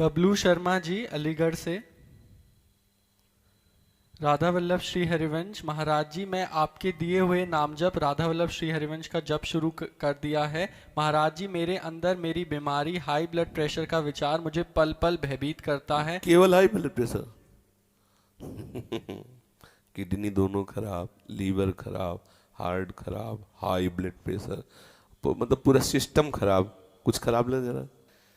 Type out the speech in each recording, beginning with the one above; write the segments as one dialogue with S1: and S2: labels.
S1: बबलू शर्मा जी अलीगढ़ से। राधा वल्लभ श्री हरिवंश महाराज जी, मैं आपके दिए हुए नाम जप राधा वल्लभ श्री हरिवंश का जप शुरू कर दिया है। महाराज जी, मेरे अंदर मेरी बीमारी हाई ब्लड प्रेशर का विचार मुझे पल पल भयभीत करता है।
S2: केवल हाई ब्लड प्रेशर किडनी दोनों खराब, लीवर खराब, हार्ट खराब, हाई ब्लड प्रेशर, मतलब पूरा सिस्टम खराब। कुछ खराब लग रहा?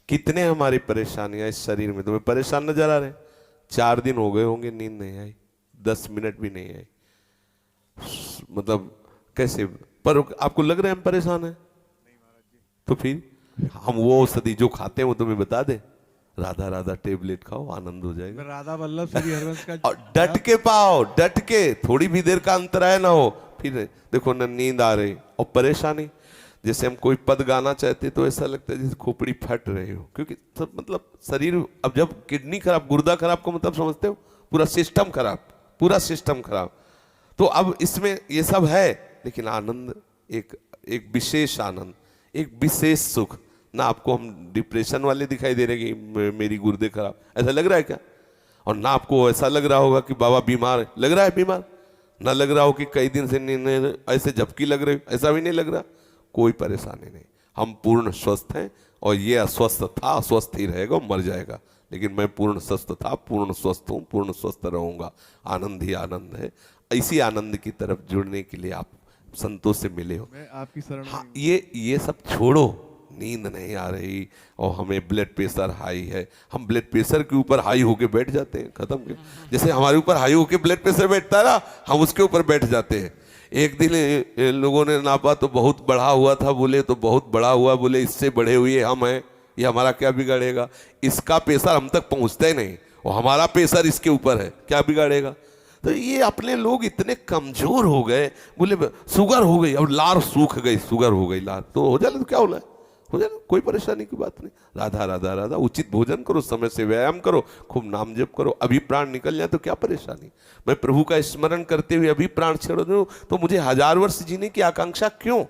S2: कितने हमारी परेशानियां इस शरीर में तुम्हें परेशान नजर आ रहे? 4 दिन हो गए होंगे नींद नहीं आई, 10 मिनट भी नहीं आई, मतलब कैसे? पर आपको लग रहा है हम परेशान हैं? तो फिर हम वो औषधि जो खाते हैं वो तुम्हें बता दे, राधा राधा टेबलेट खाओ, आनंद हो जाएगा।
S3: राधा वल्लभ श्री हरिवंश का
S2: और डट के पाओ, डट के, थोड़ी भी देर का अंतराय ना हो। फिर देखो ना नींद आ रही और परेशानी, जैसे हम कोई पद गाना चाहते तो ऐसा लगता है जैसे खोपड़ी फट रही हो, क्योंकि सब मतलब शरीर, अब जब किडनी खराब, गुर्दा खराब को मतलब समझते हो, पूरा सिस्टम खराब, पूरा सिस्टम खराब। तो अब इसमें ये सब है, लेकिन आनंद एक विशेष आनंद, एक विशेष सुख ना। आपको हम डिप्रेशन वाले दिखाई दे रहे कि मेरी गुर्दे खराब, ऐसा लग रहा है क्या? और ना आपको ऐसा लग रहा होगा कि बाबा बीमार है, लग रहा है बीमार? ना लग रहा हो कि कई दिन से ऐसे झपकी लग रही, ऐसा भी नहीं लग रहा। कोई परेशानी नहीं, हम पूर्ण स्वस्थ हैं। और ये अस्वस्थ था, अस्वस्थ ही रहेगा, मर जाएगा, लेकिन मैं पूर्ण स्वस्थ था, पूर्ण स्वस्थ हूँ, पूर्ण स्वस्थ रहूंगा। आनंद ही आनंद है। इसी आनंद की तरफ जुड़ने के लिए आप संतों से मिले हो।
S3: मैं आपकी शरण
S2: हाँ,
S3: में
S2: ये सब छोड़ो। नींद नहीं आ रही और हमें ब्लड प्रेशर हाई है, हम ब्लड प्रेशर के ऊपर हाई होके बैठ जाते हैं, खत्म के। जैसे हमारे ऊपर हाई होके ब्लड प्रेशर बैठता है ना, हम उसके ऊपर बैठ जाते हैं। एक दिन लोगों ने नापा तो बहुत बढ़ा हुआ था, बोले तो बहुत बड़ा हुआ, बोले इससे बढ़े हुए हम हैं, ये हमारा क्या बिगाड़ेगा? इसका प्रेशर हम तक पहुंचता ही नहीं और हमारा प्रेशर इसके ऊपर है, क्या बिगाड़ेगा? तो ये अपने लोग इतने कमजोर हो गए, बोले शुगर हो गई, अब लार सूख गई, शुगर हो गई लार, तो हो जाए तो क्या होना है, हो जाए, कोई परेशानी की बात नहीं। राधा राधा राधा, उचित भोजन करो, समय से व्यायाम करो, खूब नाम जप करो, अभी प्राण निकल जाए तो क्या परेशानी? मैं प्रभु का स्मरण करते हुए अभी प्राण छोड़ दूं तो मुझे 1000 वर्ष जीने की आकांक्षा क्यों?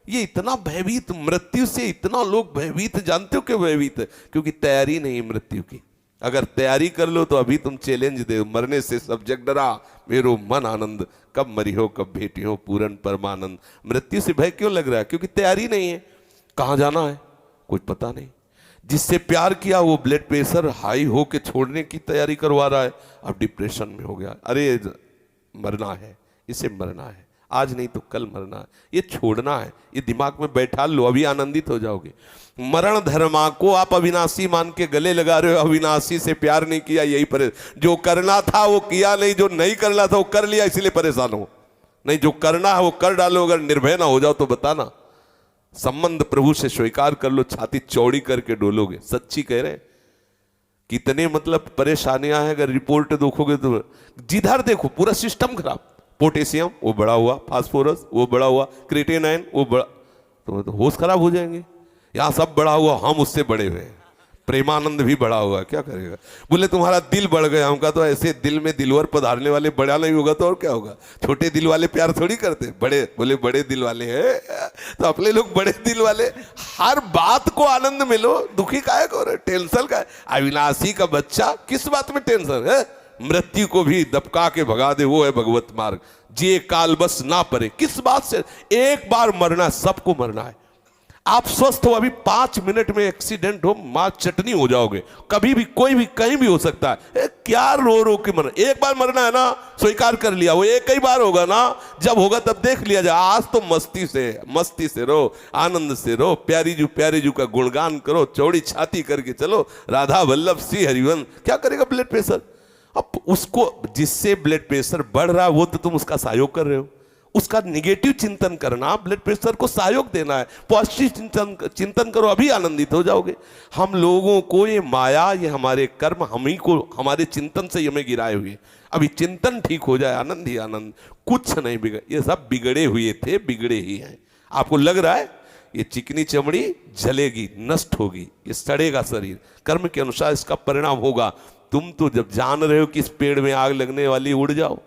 S2: ये इतना भयभीत, मृत्यु से इतना लोग भयभीत, जानते हो क्यों भयभीत? क्योंकि तैयारी नहीं मृत्यु की। अगर तैयारी कर लो तो अभी तुम चैलेंज दे, मरने से सब जग डरा, मेरो मन आनंद, कब मरी हो कब भेटी हो पूरन परमानंद। मृत्यु से भय क्यों लग रहा है? क्योंकि तैयारी नहीं है। कहाँ जाना है कुछ पता नहीं। जिससे प्यार किया वो ब्लड प्रेशर हाई हो के छोड़ने की तैयारी करवा रहा है, अब डिप्रेशन में हो गया। अरे मरना है, इसे मरना है, आज नहीं तो कल मरना है, ये छोड़ना है, ये दिमाग में बैठा लो, अभी आनंदित हो जाओगे। मरण धर्मा को आप अविनाशी मान के गले लगा रहे हो, अविनाशी से प्यार नहीं किया, यही परेशान। जो करना था वो किया नहीं, जो नहीं करना था वो कर लिया, इसलिए परेशान हो। नहीं, जो करना है वो कर डालो, अगर निर्भय ना हो जाओ तो बताना। संबंध प्रभु से स्वीकार कर लो, छाती चौड़ी करके डोलोगे। सच्ची कह रहे हैं। कितने मतलब परेशानियां हैं, अगर रिपोर्ट देखोगे तो जिधर देखो पूरा सिस्टम खराब। पोटेशियम वो बढ़ा हुआ, फास्फोरस वो बढ़ा हुआ, क्रिएटिनाइन वो बढ़ा, तो होश खराब हो जाएंगे। यहाँ सब बढ़ा हुआ, हम उससे बड़े हुए हैं। प्रेमानंद भी बढ़ा हुआ, क्या करेगा? बोले तुम्हारा दिल बढ़ गया, हमका तो ऐसे दिल में दिलवर पधारने वाले बड़ा नहीं होगा तो और क्या होगा? छोटे दिल वाले प्यार थोड़ी करते, बड़े, बोले बड़े दिल वाले हैं तो अपने लोग बड़े दिल वाले। हर बात को आनंद में लो, दुखी काहे को, टेंशन का? अविनाशी का बच्चा, किस बात में टेंशन है? मृत्यु को भी दबका के भगा दे, वो है भगवत मार्ग। जे काल बस ना परे, किस बात से? एक बार मरना, सबको मरना है। आप स्वस्थ हो, अभी 5 मिनट में एक्सीडेंट हो, मां चटनी हो जाओगे। कभी भी कोई भी कहीं भी हो सकता है। क्या रो रो के मरना? एक बार मरना है ना, स्वीकार कर लिया, वो एक ही बार होगा ना, जब होगा तब देख लिया जाए। आज तो मस्ती से रो, आनंद से रो, प्यारी जू का गुणगान करो, चौड़ी छाती करके चलो, राधा वल्लभ श्री हरिवंश। क्या करेगा ब्लड प्रेशर? अब उसको, जिससे ब्लड प्रेशर बढ़ रहा है वो तो तुम उसका सहयोग कर रहे हो। उसका निगेटिव चिंतन करना, ब्लड प्रेशर को सहयोग देना है। पॉजिटिव चिंतन करो, अभी आनंदित हो जाओगे। हम लोगों को ये माया, ये हमारे कर्म, हम ही को, हमारे चिंतन से हमें गिराए हुए। अभी चिंतन ठीक हो जाए, आनंद ही आनंद, कुछ नहीं बिगड़। ये सब बिगड़े हुए थे, बिगड़े ही हैं। आपको लग रहा है ये चिकनी चमड़ी जलेगी, नष्ट होगी, ये सड़ेगा शरीर, कर्म के अनुसार इसका परिणाम होगा। तुम तो जब जान रहे हो कि इस पेड़ में आग लगने वाली, उड़ जाओ।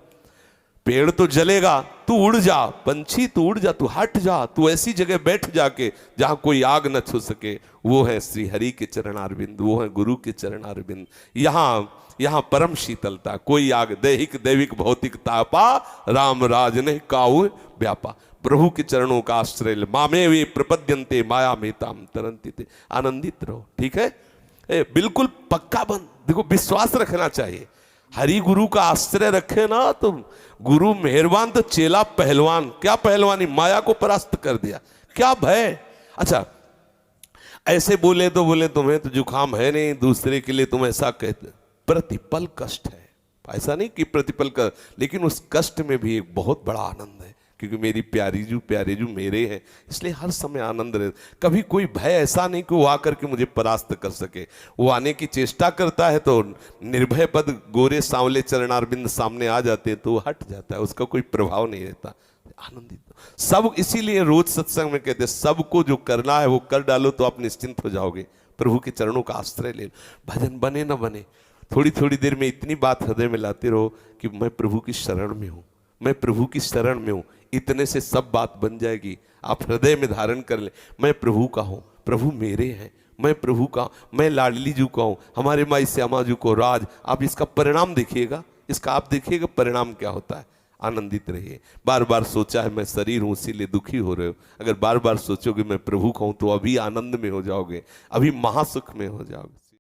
S2: पेड़ तो जलेगा, तू उड़ जा, पंछी तू उड़ जा, तू हट जा, तू ऐसी जगह बैठ जाके जहां कोई आग न छू सके। वो है श्री हरि के चरणारविंद, वो है गुरु के चरणारविंद। यहाँ परम शीतलता, कोई आग दैहिक दैविक भौतिक तापा, राम राज ने काऊ व्यापा। प्रभु के चरणों का आश्रय ले, मामे वे प्रपद्यन्ते माया मेताम तरंती थे। आनंदित रहो, ठीक है, बिल्कुल पक्का बन। देखो विश्वास रखना चाहिए, हरि गुरु का आश्रय रखे ना तो गुरु मेहरबान तो चेला पहलवान। क्या पहलवानी, माया को परास्त कर दिया, क्या भय। अच्छा ऐसे बोले तो बोले तुम्हें तो जुकाम है नहीं, दूसरे के लिए तुम ऐसा कहते, प्रतिपल कष्ट है, ऐसा नहीं कि प्रतिपल का, लेकिन उस कष्ट में भी एक बहुत बड़ा आनंद है, क्योंकि मेरी प्यारे जू मेरे हैं, इसलिए हर समय आनंद रहे। कभी कोई भय ऐसा नहीं कि वो आकर के मुझे परास्त कर सके। वो आने की चेष्टा करता है तो निर्भय पद गोरे सांवले चरणारविंद सामने आ जाते हैं तो वो हट जाता है, उसका कोई प्रभाव नहीं रहता। आनंदित सब, इसीलिए रोज सत्संग में कहते हैं सबको जो करना है वो कर डालो तो आप निश्चिंत हो जाओगे। प्रभु के चरणों का आश्रय ले लो, भजन बने न बने, थोड़ी थोड़ी देर में इतनी बात हृदय में लाते रहो कि मैं प्रभु की शरण में हूँ, मैं प्रभु की शरण में हूँ, इतने से सब बात बन जाएगी। आप हृदय में धारण कर ले, मैं प्रभु का हूँ, प्रभु मेरे हैं, मैं प्रभु का, मैं लाडली जू का हूँ, हमारे माई श्यामा जू को राज। आप इसका परिणाम देखिएगा, इसका आप देखिएगा परिणाम क्या होता है। आनंदित रहिए। बार बार सोचा है मैं शरीर हूँ इसीलिए दुखी हो रहे हो, अगर बार बार सोचोगे मैं प्रभु का हूँ तो अभी आनंद में हो जाओगे, अभी महासुख में हो जाओगे।